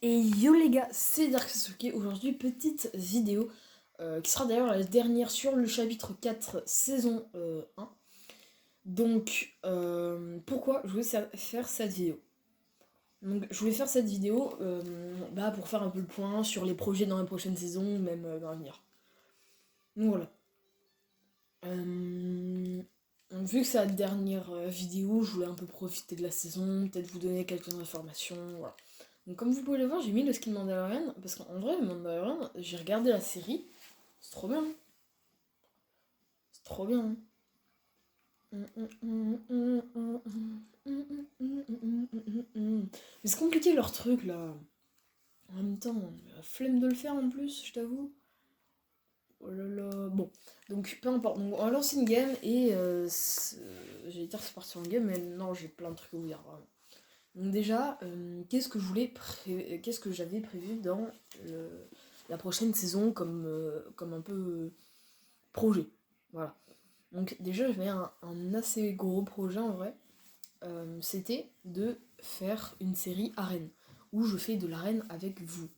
Et yo les gars, c'est Dark Sasuke. Aujourd'hui, petite vidéo qui sera d'ailleurs la dernière sur le chapitre 4, saison 1. Donc, pourquoi je voulais faire cette vidéo? Donc, je voulais faire cette vidéo pour faire un peu le point sur les projets dans la prochaine saison, même dans l'avenir. Donc voilà. Donc, vu que c'est la dernière vidéo, je voulais un peu profiter de la saison, peut-être vous donner quelques informations, voilà. Donc comme vous pouvez le voir, j'ai mis le skin Mandalorian, parce qu'en vrai, le Mandalorian, j'ai regardé la série, c'est trop bien. C'est trop bien. Mais c'est compliqué leur truc là. En même temps, la flemme de le faire en plus, je t'avoue. Oh là là. Bon, donc peu importe. Donc, on va lancer une game et j'allais dire c'est parti en game, mais non, j'ai plein de trucs à vous dire vraiment. Donc déjà, qu'est-ce que j'avais prévu dans la prochaine saison comme un peu projet. Voilà. Donc déjà, j'avais un assez gros projet en vrai. C'était de faire une série arène, où je fais de l'arène avec vous.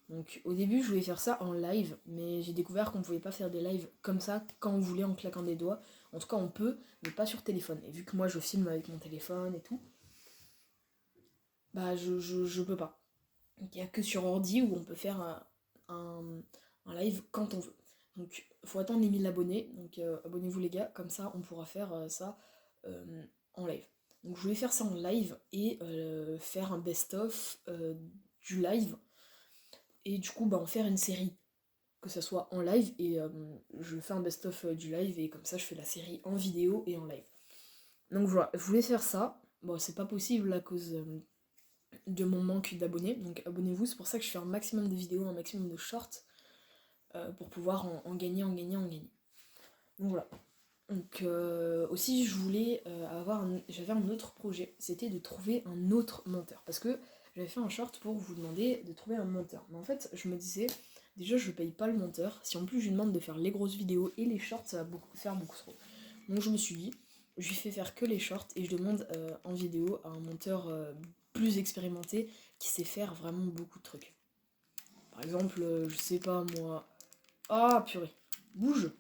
Donc au début, je voulais faire ça en live, mais j'ai découvert qu'on pouvait pas faire des lives comme ça quand on voulait en claquant des doigts. En tout cas, on peut, mais pas sur téléphone. Et vu que moi, je filme avec mon téléphone et tout, bah je peux pas. Il n'y a que sur ordi où on peut faire un, un live quand on veut. Donc faut attendre les 1000 abonnés, donc abonnez-vous les gars, comme ça on pourra faire ça en live. Donc je voulais faire ça en live et faire un best-of du live et du coup en faire une série, que ça soit en live et je fais un best-of du live et comme ça je fais la série en vidéo et en live. Donc voilà, je voulais faire ça. Bon, c'est pas possible à cause de mon manque d'abonnés. Donc abonnez-vous, c'est pour ça que je fais un maximum de vidéos, un maximum de shorts pour pouvoir en gagner, en gagner, en gagner. Donc voilà. Donc aussi je voulais j'avais un autre projet, c'était de trouver un autre monteur. Parce que j'avais fait un short pour vous demander de trouver un monteur. Mais en fait je me disais, déjà je paye pas le monteur, si en plus je lui demande de faire les grosses vidéos et les shorts, ça va faire beaucoup trop. Donc je me suis dit, je lui fais faire que les shorts et je demande en vidéo à un monteur plus expérimenté qui sait faire vraiment beaucoup de trucs. Par exemple, je sais pas moi. Ah purée, bouge.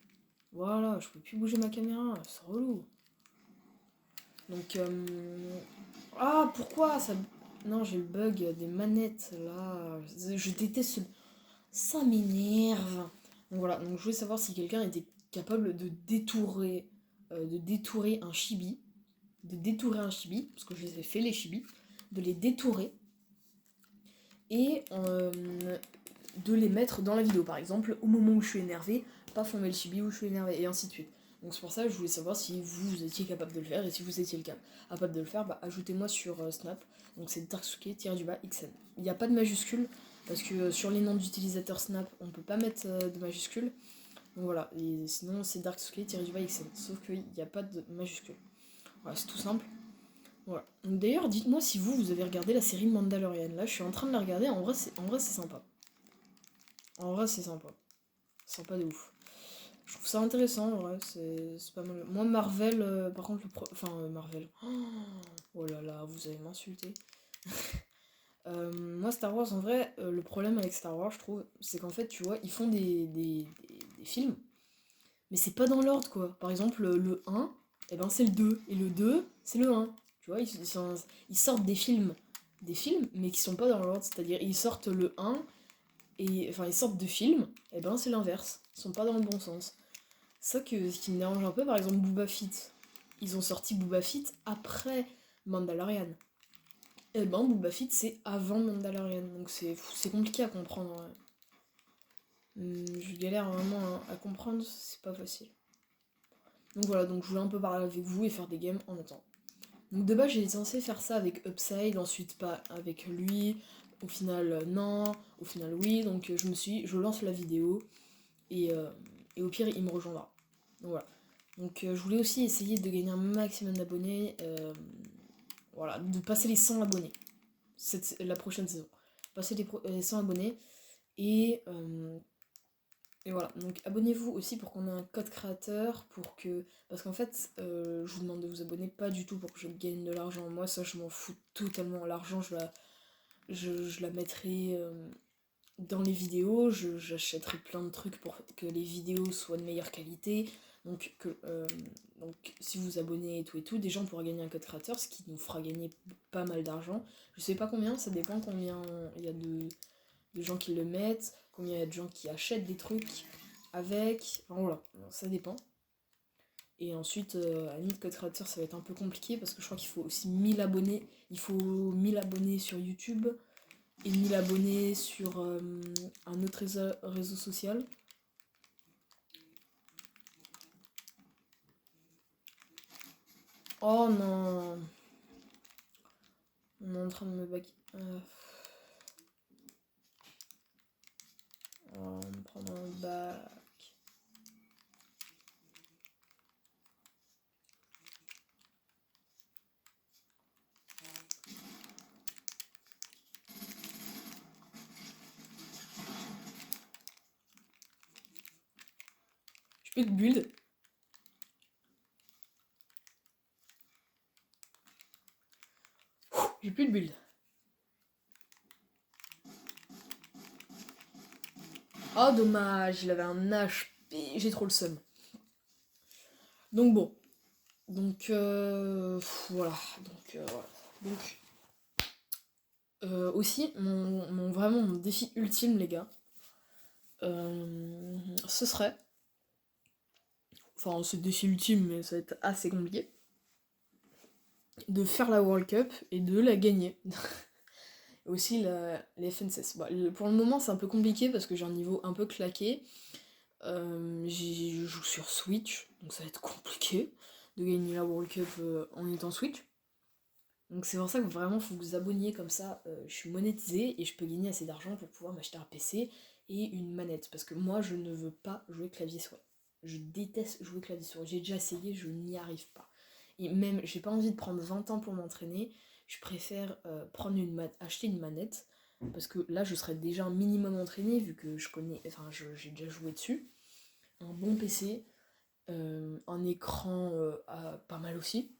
Voilà, je peux plus bouger ma caméra, c'est relou. Donc ah pourquoi ça. Non, j'ai le bug des manettes là. Je déteste ça m'énerve. Donc voilà, donc je voulais savoir si quelqu'un était capable de détourer un chibi, parce que je les ai fait les chibis, de les détourer et de les mettre dans la vidéo. Par exemple, au moment où je suis énervé, paf, on met le chibi où je suis énervé, et ainsi de suite. Donc c'est pour ça que je voulais savoir si vous étiez capable de le faire, et si vous étiez capable de le faire, bah ajoutez-moi sur Snap. Donc c'est Darksuke-XN. Il n'y a pas de majuscule, parce que sur les noms d'utilisateurs Snap, on peut pas mettre de majuscule. Donc voilà, et sinon c'est Darksuke-XN. Sauf qu'il n'y a pas de majuscule. Voilà, c'est tout simple. Voilà. Donc d'ailleurs, dites-moi si vous avez regardé la série Mandalorian. Là, je suis en train de la regarder, en vrai c'est sympa. En vrai, c'est sympa. Sympa de ouf. Je trouve ça intéressant, en vrai, c'est pas mal. Moi, Marvel, par contre, Marvel. Oh là là, vous allez m'insulter. Moi, Star Wars, en vrai, le problème avec Star Wars, je trouve, c'est qu'en fait, tu vois, ils font des films, mais c'est pas dans l'ordre, quoi. Par exemple, le 1, et ben, c'est le 2, et le 2, c'est le 1. Tu vois, ils sortent des films, mais qui sont pas dans l'ordre, c'est-à-dire, ils sortent le 1, et enfin, ils sortent deux films, et ben, c'est l'inverse. Ils sont pas dans le bon sens. Ça ce qui me dérange un peu, par exemple Booba Fett. Ils ont sorti Booba Fett après Mandalorian. Et ben Booba Fett c'est avant Mandalorian, donc c'est compliqué à comprendre. Ouais. Je galère vraiment à comprendre, c'est pas facile. Donc voilà, donc je voulais un peu parler avec vous et faire des games en attendant. Donc de base j'étais censé faire ça avec Upside, ensuite pas avec lui, au final non, au final oui, donc je lance la vidéo et au pire il me rejoindra. Donc voilà. Donc je voulais aussi essayer de gagner un maximum d'abonnés, voilà, de passer les 100 abonnés la prochaine saison. Passer les 100 abonnés et voilà. Donc abonnez-vous aussi pour qu'on ait un code créateur pour que. Parce qu'en fait, je vous demande de vous abonner pas du tout pour que je gagne de l'argent. Moi ça je m'en fous totalement. L'argent je la mettrai dans les vidéos, j'achèterai plein de trucs pour que les vidéos soient de meilleure qualité. Donc si vous abonnez et tout, déjà on pourra gagner un code créateur, ce qui nous fera gagner pas mal d'argent. Je sais pas combien, ça dépend combien il y a de gens qui le mettent, combien il y a de gens qui achètent des trucs avec. Enfin, voilà, ça dépend. Et ensuite, à la limite, code créateur, ça va être un peu compliqué parce que je crois qu'il faut aussi 1000 abonnés. Il faut 1000 abonnés sur YouTube et 1000 abonnés sur un autre réseau social. Oh non, on est en train de me back. On va me prendre un bac. Je peux te build. J'ai plus de build. Oh dommage, il avait un HP, j'ai trop le seum. Donc bon. Donc voilà. Donc aussi, vraiment mon défi ultime, les gars, ce serait. Enfin, c'est le défi ultime, mais ça va être assez compliqué. De faire la World Cup et de la gagner. Aussi les FNCS. Bah, pour le moment, c'est un peu compliqué parce que j'ai un niveau un peu claqué. Je joue sur Switch, donc ça va être compliqué de gagner la World Cup en étant Switch. Donc c'est pour ça que vraiment faut que vous abonniez comme ça. Je suis monétisée et je peux gagner assez d'argent pour pouvoir m'acheter un PC et une manette. Parce que moi je ne veux pas jouer clavier souris. Je déteste jouer clavier souris. J'ai déjà essayé, je n'y arrive pas. Et même j'ai pas envie de prendre 20 ans pour m'entraîner. Je préfère acheter une manette. Parce que là je serais déjà un minimum entraînée vu que j'ai déjà joué dessus. Un bon PC, un écran pas mal aussi.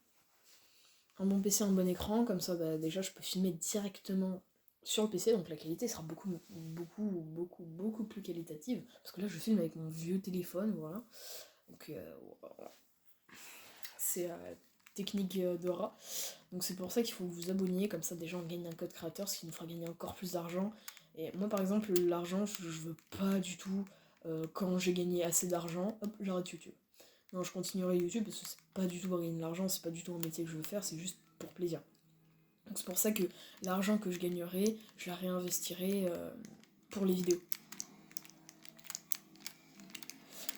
Un bon PC, un bon écran, comme ça bah, déjà je peux filmer directement sur le PC, donc la qualité sera beaucoup plus qualitative. Parce que là je filme avec mon vieux téléphone, voilà. Donc voilà. C'est technique de rat. Donc c'est pour ça qu'il faut que vous abonniez, comme ça déjà on gagne un code créateur, ce qui nous fera gagner encore plus d'argent. Et moi par exemple l'argent je veux pas du tout quand j'ai gagné assez d'argent, hop j'arrête YouTube. Non, je continuerai YouTube parce que c'est pas du tout pour gagner de l'argent, c'est pas du tout un métier que je veux faire, c'est juste pour plaisir. Donc c'est pour ça que l'argent que je gagnerai, je la réinvestirai pour les vidéos.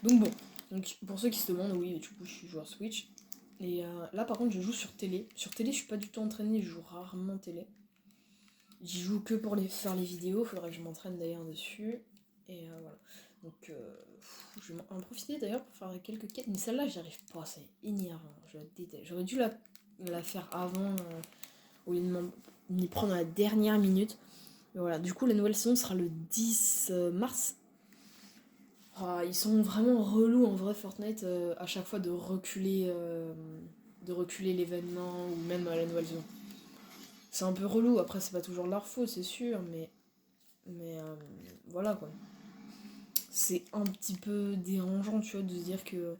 Donc bon, donc pour ceux qui se demandent, oui, du coup je suis joueur Switch. Et là par contre je joue sur télé. Sur télé je suis pas du tout entraînée, je joue rarement télé. J'y joue que pour faire les vidéos, faudrait que je m'entraîne d'ailleurs dessus. Et voilà. Donc je vais en profiter d'ailleurs pour faire quelques quêtes. Mais celle-là j'y arrive pas, c'est énervant, je la déteste. J'aurais dû la faire avant au lieu de m'y prendre à la dernière minute. Mais voilà, du coup la nouvelle saison sera le 10 mars. Ah, ils sont vraiment relous en vrai Fortnite à chaque fois de reculer l'événement ou même la nouvelle saison. C'est un peu relou, après c'est pas toujours leur faute c'est sûr, mais voilà quoi. C'est un petit peu dérangeant tu vois de se dire que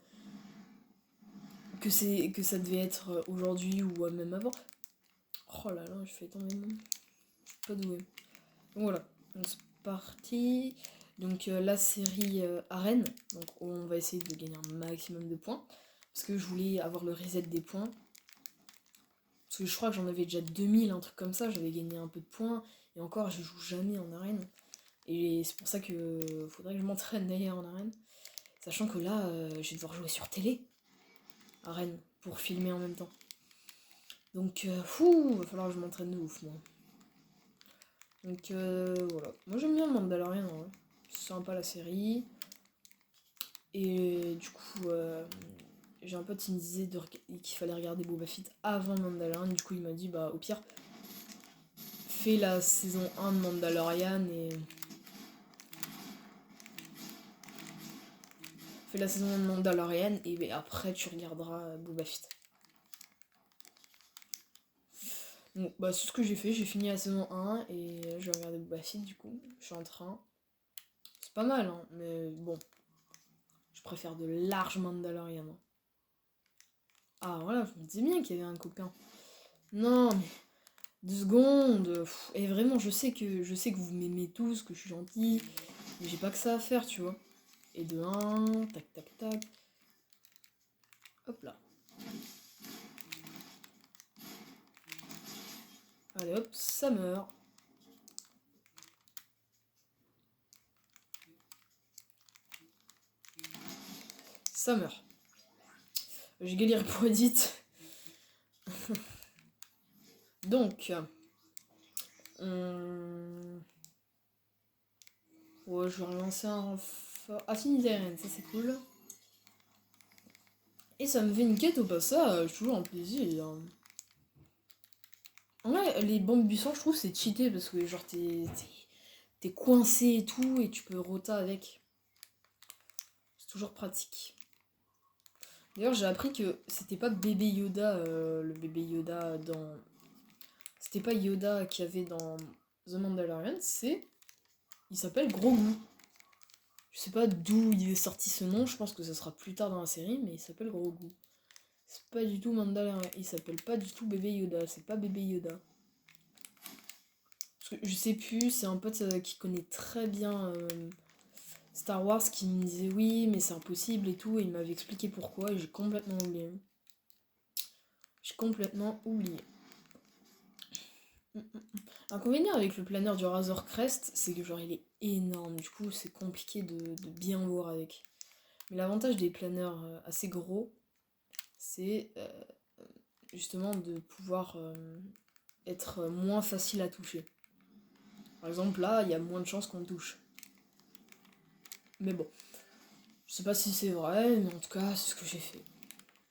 ça devait être aujourd'hui ou même avant. Oh là là, je fais tomber mon. Je suis pas douée. Donc voilà, donc c'est parti. Donc la série arène, donc on va essayer de gagner un maximum de points. Parce que je voulais avoir le reset des points. Parce que je crois que j'en avais déjà 2000, un truc comme ça, j'avais gagné un peu de points. Et encore, je joue jamais en arène. Et c'est pour ça que faudrait que je m'entraîne d'ailleurs en arène. Sachant que là, je vais devoir jouer sur télé. Arène, pour filmer en même temps. Donc, va falloir que je m'entraîne de ouf, moi. Donc, voilà. Moi, j'aime bien Mandalorian, hein. C'est sympa la série. Et du coup, j'ai un pote qui me disait qu'il fallait regarder Boba Fett avant Mandalorian. Du coup, il m'a dit, bah, au pire, fais la saison 1 de Mandalorian et. Fais la saison 1 de Mandalorian et après, tu regarderas Boba Fett. Bon, bah c'est ce que j'ai fait, j'ai fini la saison 1 et je vais regarder Boba Fett du coup. Je suis en train. C'est pas mal, hein, mais bon. Je préfère de large Mandalorian. Hein. Ah voilà, je me disais bien qu'il y avait un copain. Non, mais 2 secondes. Et vraiment, je sais que vous m'aimez tous, que je suis gentille. Mais j'ai pas que ça à faire, tu vois. Et de 1, tac tac tac. Hop là. Allez hop, ça meurt. Ça meurt. J'ai galéré pour Edith. Donc, ouais, je vais relancer un renfort. Affinité aérienne, ça c'est cool. Et ça me fait une quête au passage, toujours un plaisir. En vrai, les bombes buissons, je trouve c'est cheaté parce que genre t'es coincé et tout et tu peux rota avec. C'est toujours pratique. D'ailleurs, j'ai appris que c'était pas bébé Yoda, le bébé Yoda dans. C'était pas Yoda qu'il y avait dans The Mandalorian, c'est. Il s'appelle Grogu. Je sais pas d'où il est sorti ce nom, je pense que ça sera plus tard dans la série, mais il s'appelle Grogu. C'est pas du tout Mandalorian, il s'appelle pas du tout bébé Yoda, c'est pas bébé Yoda. Parce que je sais plus, c'est un pote qui connaît très bien Star Wars qui me disait oui, mais c'est impossible et tout, et il m'avait expliqué pourquoi, et j'ai complètement oublié. J'ai complètement oublié. L'inconvénient avec le planeur du Razor Crest, c'est que genre il est énorme, du coup c'est compliqué de bien voir avec. Mais l'avantage des planeurs assez gros, c'est justement de pouvoir être moins facile à toucher. Par exemple là, il y a moins de chances qu'on me touche. Mais bon, je sais pas si c'est vrai, mais en tout cas c'est ce que j'ai fait.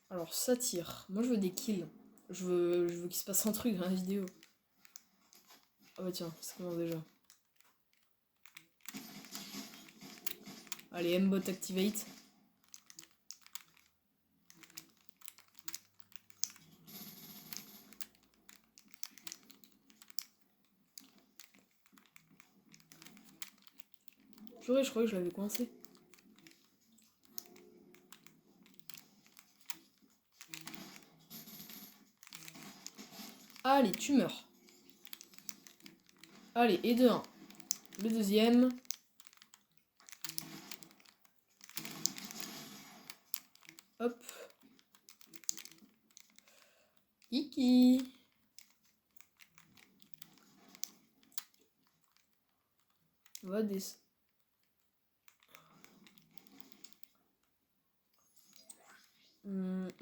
Alors ça tire, moi je veux des kills. Je veux qu'il se passe un truc dans la vidéo. Ah bah tiens, ça commence déjà. Allez, M-Bot activate. Purée, je croyais que je l'avais coincé. Allez, tu meurs. Allez, et de 1. Le deuxième. Hop. Iki. Va des...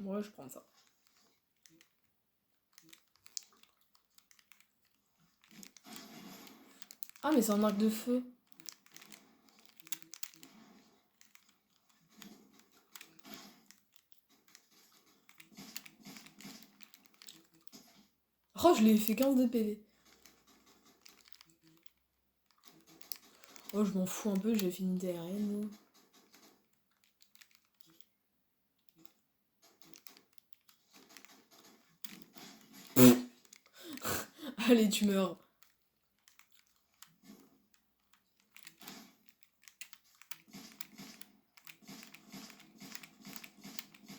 Ouais, je prends ça. Ah, mais c'est un arc de feu. Oh, je l'ai fait 15 de PV. Oh, je m'en fous un peu, j'ai fini TRN. Allez, tu meurs.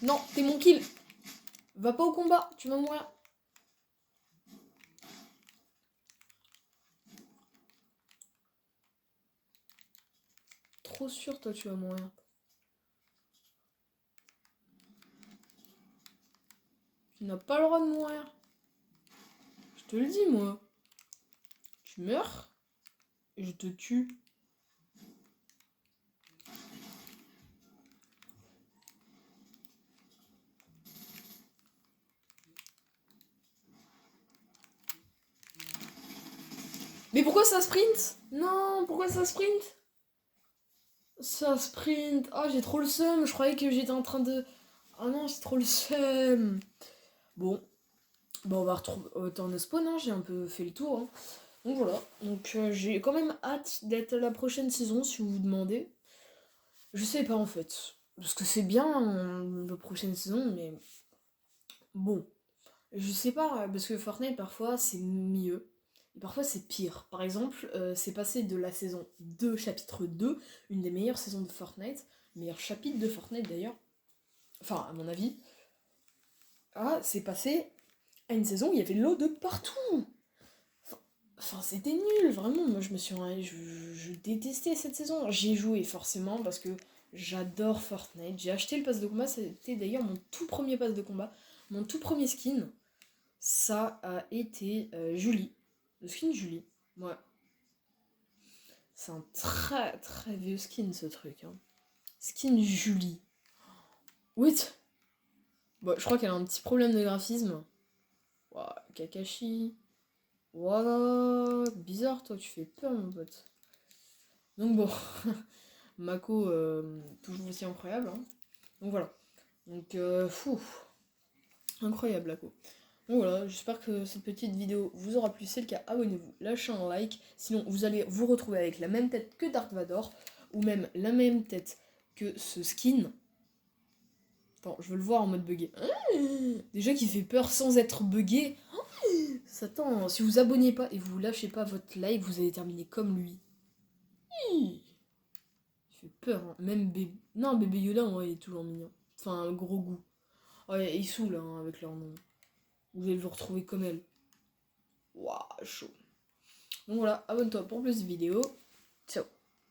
Non, t'es mon kill. Va pas au combat, tu vas mourir. Trop sûr, toi, tu vas mourir. Tu n'as pas le droit de mourir. Je te le dis, moi. Tu meurs et je te tue. Mais pourquoi ça sprint? Non, pourquoi ça sprint? Ça sprint. Ah, j'ai trop le seum. Je croyais que j'étais en train de... Ah non, j'ai trop le seum. Bon. Bon, on va retrouver... Autant de spawn, hein. J'ai un peu fait le tour. Hein. Donc voilà. Donc j'ai quand même hâte d'être la prochaine saison, si vous vous demandez. Je sais pas, en fait. Parce que c'est bien, la prochaine saison, mais... Bon. Je sais pas, parce que Fortnite parfois c'est mieux, et parfois c'est pire. Par exemple, c'est passé de la saison 2, chapitre 2, une des meilleures saisons de Fortnite, meilleur chapitre de Fortnite d'ailleurs, enfin à mon avis, c'est passé à une saison où il y avait de l'eau de partout. Enfin, c'était nul, vraiment. Moi, je détestais cette saison. J'y ai joué forcément parce que j'adore Fortnite. J'ai acheté le pass de combat. C'était d'ailleurs mon tout premier pass de combat. Mon tout premier skin. Ça a été Julie. Le skin Julie. Ouais. C'est un très très vieux skin ce truc. Hein. Skin Julie. Wait. Bon, je crois qu'elle a un petit problème de graphisme. Ouah, Kakashi. Ouah, bizarre toi, tu fais peur mon pote. Donc bon. Mako, toujours aussi incroyable. Hein. Donc voilà. Donc, incroyable, Mako. Donc voilà, j'espère que cette petite vidéo vous aura plu. Si c'est le cas, abonnez-vous, lâchez un like. Sinon, vous allez vous retrouver avec la même tête que Dark Vador, ou même la même tête que ce skin. Attends, je veux le voir en mode buggé. Déjà qu'il fait peur sans être buggé. Attends, si vous abonnez pas et vous lâchez pas votre like, vous allez terminer comme lui. Il fait peur, hein. Même bébé. Non, bébé Yoda, ouais, il est toujours mignon. Enfin, gros goût. Ouais, ils saoulent hein, avec leur nom. Vous allez vous retrouver comme elle. Waouh, chaud. Donc voilà, abonne-toi pour plus de vidéos. Ciao.